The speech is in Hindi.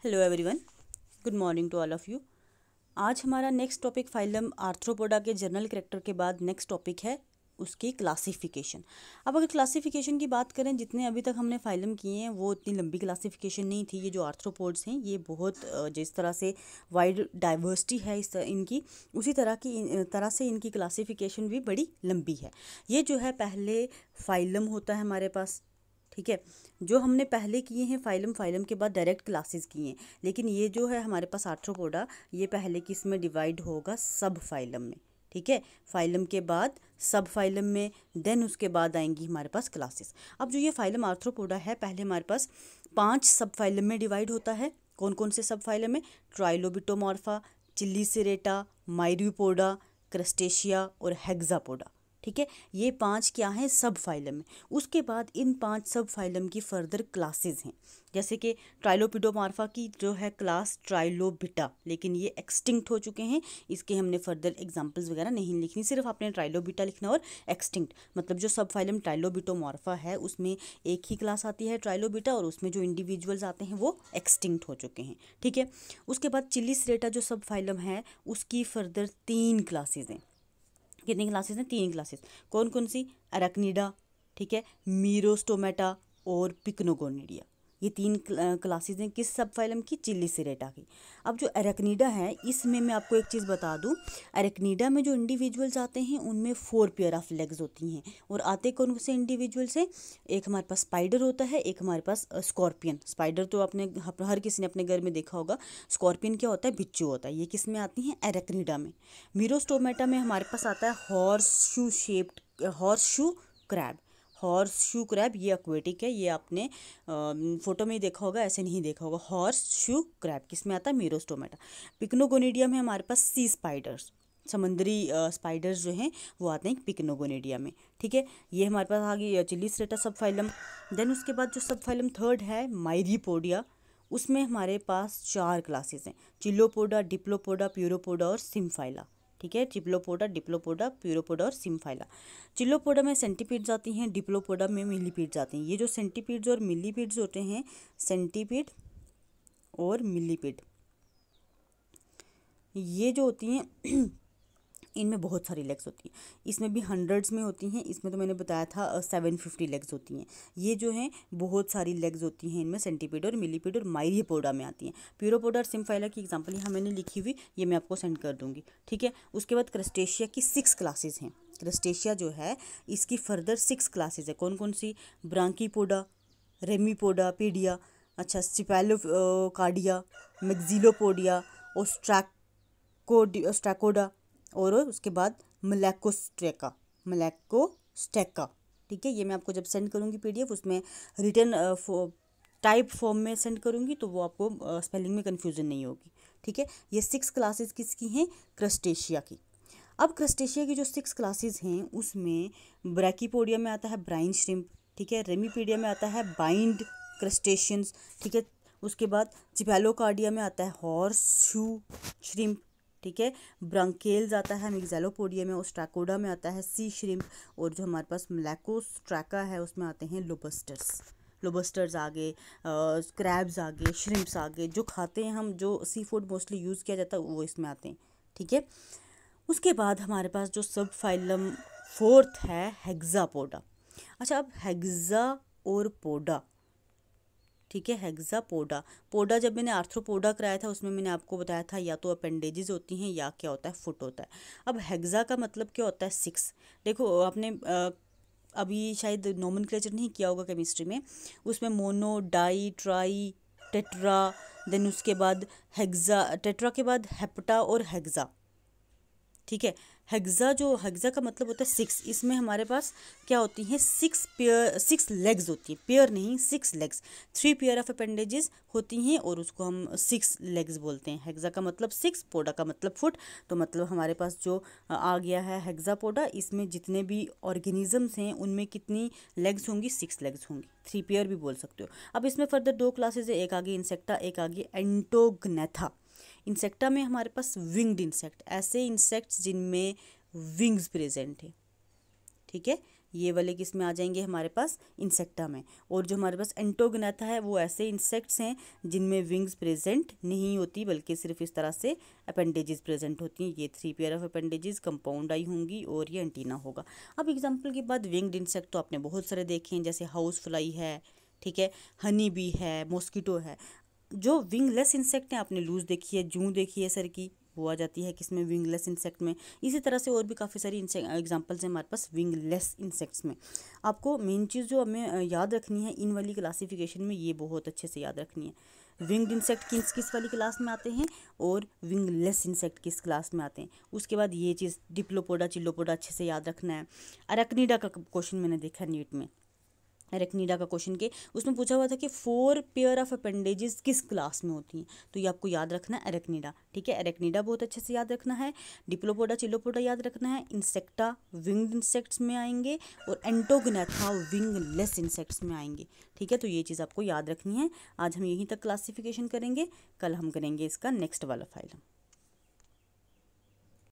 Hello everyone, good morning to all of you. आज हमारा नेक्स्ट टॉपिक फाइलम आर्थ्रोपोडा के जनरल कैरेक्टर के बाद नेक्स्ट टॉपिक है उसकी क्लासिफिकेशन। अब अगर क्लासिफिकेशन की बात करें, जितने अभी तक हमने फाइलम किए हैं वो इतनी लंबी क्लासिफिकेशन नहीं थी। ये जो आर्थ्रोपोड्स हैं ये बहुत जिस तरह से वाइड डाइवर्सिटी है इनकी, उसी तरह से इनकी क्लासिफिकेशन भी बड़ी लंबी है। ये जो है पहले फाइलम होता है हमारे पास, ठीक है। जो हमने पहले किए हैं फाइलम के बाद डायरेक्ट क्लासेस किए हैं, लेकिन ये जो है हमारे पास आर्थ्रोपोडा, ये पहले किस में डिवाइड होगा, सब फाइलम में, ठीक है। फाइलम के बाद सब फाइलम में, देन उसके बाद आएंगी हमारे पास क्लासेस। अब जो ये फाइलम आर्थ्रोपोडा है, पहले हमारे पास 5 सब फाइलम में डिवाइड होता है। कौन कौन से सब फाइलम में? ट्राइलोबिटोमॉर्फा, चिलीसिरेटा, मायरियोपोडा, क्रस्टेशिया और हेक्सापोडा, ठीक है। ये 5 क्या हैं? सब फाइलम में। उसके बाद इन 5 सब फाइलम की फर्दर क्लासेस हैं, जैसे कि ट्राइलोपिडोमार्फा की जो है क्लास ट्राइलोबिटा, लेकिन ये एक्सटिंक्ट हो चुके हैं। इसके हमने फर्दर एग्जांपल्स वगैरह नहीं लिखनी, सिर्फ आपने ट्राइलोबिटा लिखना और एक्सटिंक्ट, मतलब जो सब फाइलम ट्राइलोबिटोमार्फा है उसमें एक ही क्लास आती है ट्राइलोबिटा, और उसमें जो इंडिविजुअल्स आते हैं वो एक्सटिंक्ट हो चुके हैं, ठीक है। उसके बाद चिलीसिरेटा जो सब फाइलम है उसकी फर्दर 3 क्लासेज हैं। कितनी क्लासेस हैं? 3 क्लासेस। कौन कौन सी? अरेक्निडा, ठीक है, मीरोस्टोमेटा और पिक्नोगोनिडिया। ये 3 क्लासेस हैं किस सब फाइलम की? चिलीसिरेटा की। अब जो अरेक्निडा है इसमें मैं आपको एक चीज़ बता दूं, अरेक्निडा में जो इंडिविजुअल्स आते हैं उनमें 4 पेयर ऑफ लेग्स होती हैं, और आते कौन से इंडिविजुअल्स हैं? एक हमारे पास स्पाइडर होता है, एक हमारे पास स्कॉर्पियन। स्पाइडर तो आपने हर किसी ने अपने घर में देखा होगा। स्कॉर्पियन क्या होता है? बिच्छू होता है। ये किस में आती हैं? अरेक्निडा में। मीरोस्टोमेटा में हमारे पास आता है horse shoe crab. Horse shoe crab ये एक्वेटिक है, ये आपने फोटो में ही देखा होगा, ऐसे नहीं देखा होगा। हॉर्स शू क्रैब किस में आता है? मीरोस्टोमेटा। पिक्नोगोनिडिया में हमारे पास सी स्पाइडर्स, समुद्री स्पाइडर्स जो हैं वो आते हैं पिक्नोगोनिडिया में, ठीक है। ये हमारे पास आ गई चिलीसिरेटा सब फाइलम। देन उसके बाद जो सब फाइलम थर्ड है मायरियोपोडिया, उसमें हमारे पास 4 क्लासेस हैं, चिलोपोडा, डिप्लोपोडा, प्यूरोपोडा और सिम्फाइला, ठीक है। चिप्लोपोडा, डिप्लोपोडा, प्यूरोपोडा और सिम्फाइला। चिलोपोडा में सेंटीपीड्स आती हैं, डिप्लोपोडा में मिलीपीड्स आती हैं। ये जो सेंटीपीड्स और मिलीपीड्स होते हैं, सेंटीपीड और मिलीपीड, ये जो होती हैं इनमें बहुत सारी लेग्स होती हैं। इसमें भी हंड्रेड्स में होती हैं, इसमें तो मैंने बताया था 750 लेग्स होती हैं। ये जो हैं बहुत सारी लेग्स होती हैं इनमें, सेंटीपीड और मिलीपीड और मायरियोपोडा में आती हैं। प्यूरोपोडा और सिम्फाइला की एग्जांपल यहाँ मैंने लिखी हुई, ये मैं आपको सेंड कर दूँगी, ठीक है। उसके बाद क्रस्टेशिया की 6 क्लासेज हैं। क्रस्टेशिया जो है इसकी फर्दर 6 क्लासेज है। कौन कौन सी? ब्रांकीपोडा, रेमीपोडा, पीडिया, अच्छा, स्टिपैलोकार्डिया, मैक्सिलोपोडिया, ओस्ट्रैकोडा, और उसके बाद मलैकोस्टेका, ठीक है। ये मैं आपको जब सेंड करूँगी पीडीएफ, उसमें रिटन टाइप फॉर्म में सेंड करूँगी, तो वो आपको स्पेलिंग में कन्फ्यूज़न नहीं होगी, ठीक है। ये 6 क्लासेस किसकी हैं? क्रस्टेशिया की। अब क्रस्टेशिया की जो 6 क्लासेस हैं उसमें ब्रैकीपोडिया में आता है ब्राइन श्रिम्प, ठीक है। रेमीपीडिया में आता है बाइंड क्रस्टेशियंस, ठीक है। उसके बाद चिपैलोकार्डिया में आता है हॉर्स शू श्रिम्प, ठीक है। ब्रांकेल्स आता है मिक्सेलोपोडिया में, ओस्ट्राकोडा में आता है सी श्रिम्प, और जो हमारे पास मलैकोस्ट्रैका है उसमें आते हैं लोबस्टर्स आ गए, क्रैब्स आ गए, श्रिम्प्स आ गए, जो खाते हैं हम, जो सी फूड मोस्टली यूज़ किया जाता है वो इसमें आते हैं, ठीक है। उसके बाद हमारे पास जो सब फाइलम फोर्थ है हेक्सापोडा। अच्छा, अब हेक्सा और पोडा, ठीक है, हेक्सापोडा। पोडा जब मैंने आर्थ्रोपोडा कराया था उसमें मैंने आपको बताया था या तो अपेंडेजेस होती हैं या क्या होता है, फुट होता है। अब हेक्सा का मतलब क्या होता है? 6। देखो आपने अभी शायद नोमेनक्लेचर नहीं किया होगा केमिस्ट्री में, उसमें mono, di, tri, tetra, then उसके बाद हेक्सा, टेट्रा के बाद हेप्टा और हेक्सा, ठीक है। हेक्सा का मतलब होता है 6। इसमें हमारे पास क्या होती हैं? 6 लेग्स होती हैं, पेयर नहीं, 6 लेग्स। 3 पेयर ऑफ अपेंडेजेस होती हैं और उसको हम 6 लेग्स बोलते हैं। हेक्सा का मतलब 6, पोडा का मतलब फुट, तो मतलब हमारे पास जो आ गया है हेक्सापोडा, इसमें जितने भी ऑर्गेनिजम्स हैं उनमें कितनी लेग्स होंगी? 6 लेग्स होंगी। 3 पेयर भी बोल सकते हो। अब इसमें फर्दर 2 क्लासेज है, एक आ गई इंसेक्टा, एक आ गई एंटोग्नेथा। इंसेक्टा में हमारे पास विंग्ड इंसेक्ट, ऐसे इंसेक्ट्स जिनमें विंग्स प्रेजेंट है, ठीक है। ये वाले किस में आ जाएंगे हमारे पास, इंसेक्टा में। और जो हमारे पास एंटोगनेथा है वो ऐसे इंसेक्ट्स हैं जिनमें विंग्स प्रेजेंट नहीं होती, बल्कि सिर्फ इस तरह से अपेंडेजेस प्रेजेंट होती हैं। ये 3 पेयर ऑफ अपेंडेजेस, कंपाउंड आई होंगी और ये एंटीना होगा। अब एग्जाम्पल के बाद विंग्ड इंसेक्ट तो आपने बहुत सारे देखे हैं, जैसे हाउस फ्लाई है, ठीक है, हनी बी है, मॉस्किटो है। जो विंगलेस इंसेक्ट हैं आपने लूज देखी है, जूं देखी है सर की, वो आ जाती है किसमें, विंगलेस इंसेक्ट में। इसी तरह से और भी काफ़ी सारी एग्जांपल्स हैं हमारे पास विंगलेस इंसेक्ट्स में। आपको मेन चीज़ जो हमें याद रखनी है इन वाली क्लासिफिकेशन में, ये बहुत अच्छे से याद रखनी है। विंग्ड इंसेक्ट किस किस वाली क्लास में आते हैं और विंगलेस इंसेक्ट किस क्लास में आते हैं। उसके बाद ये चीज़ डिप्लोपोडा चिलोपोडा अच्छे से याद रखना है। अरेक्निडा का क्वेश्चन मैंने देखा नीट में, अरेक्निडा का क्वेश्चन के उसमें पूछा हुआ था कि 4 पेयर ऑफ अपेंडेजेस किस क्लास में होती हैं, तो ये आपको याद रखना है अरेक्निडा, ठीक है। अरेक्निडा बहुत अच्छे से याद रखना है, डिप्लोपोडा चिलोपोडा याद रखना है, इंसेक्टा विंग्ड इंसेक्ट्स में आएंगे और एंटोगनेथा विंगलेस इंसेक्ट्स में आएंगे, ठीक है। तो ये चीज़ आपको याद रखनी है। आज हम यहीं तक क्लासिफिकेशन करेंगे, कल हम करेंगे इसका नेक्स्ट वाला फाइलम।